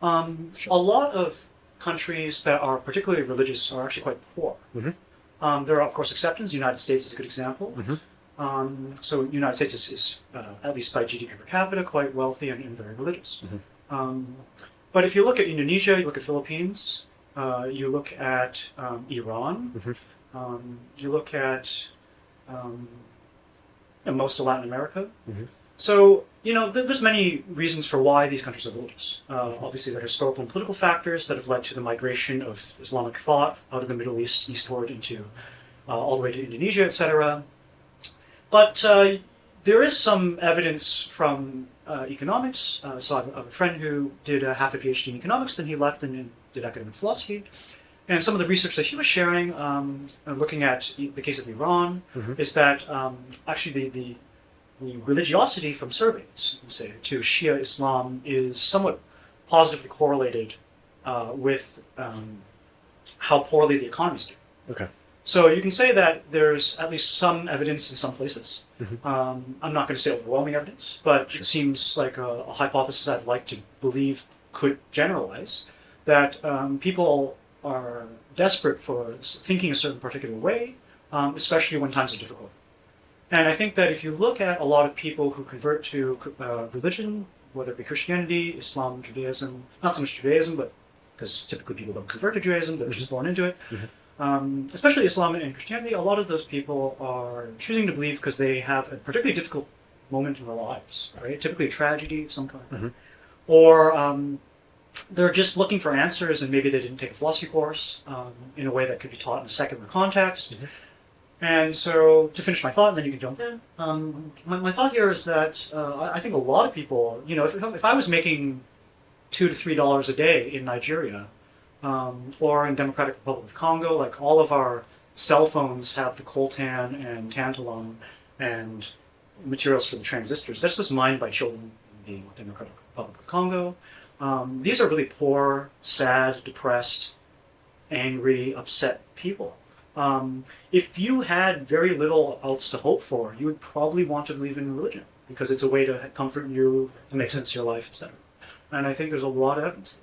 A lot of countries that are particularly religious are actually quite poor. There are, of course, exceptions. The United States is a good example. So the United States is at least by GDP per capita, quite wealthy and very religious. But if you look at Indonesia, you look at Philippines, you look at Iran, you look at most of Latin America. So, there's many reasons for why these countries are religious. Obviously, there are historical and political factors that have led to the migration of Islamic thought out of the Middle East eastward into all the way to Indonesia, etc. But there is some evidence from economics. So I have a friend who did half a PhD in economics, then he left and did academic philosophy. And some of the research that he was sharing, looking at the case of Iran, is that actually the religiosity from surveys, say, to Shia Islam is somewhat positively correlated with how poorly the economies do. Okay. So you can say that there's at least some evidence in some places. I'm not going to say overwhelming evidence, but it seems like a hypothesis I'd like to believe could generalize that people are desperate for thinking a certain particular way, especially when times are difficult. And I think that if you look at a lot of people who convert to religion, whether it be Christianity, Islam, Judaism, not so much Judaism, but because typically people don't convert to Judaism, they're just born into it. Especially Islam and Christianity, a lot of those people are choosing to believe because they have a particularly difficult moment in their lives, right? Typically a tragedy of some kind. Or they're just looking for answers and maybe they didn't take a philosophy course in a way that could be taught in a secular context. And so, to finish my thought, and then you can jump in, my thought here is that I think a lot of people, if I was making $2 to $3 a day in Nigeria, or in Democratic Republic of Congo, like all of our cell phones have the coltan and tantalum and materials for the transistors. That's just mined by children in the Democratic Republic of Congo. These are really poor, sad, depressed, angry, upset people. If you had very little else to hope for, you would probably want to believe in religion because it's a way to comfort you, to make sense of your life, etc. And I think there's a lot of evidence.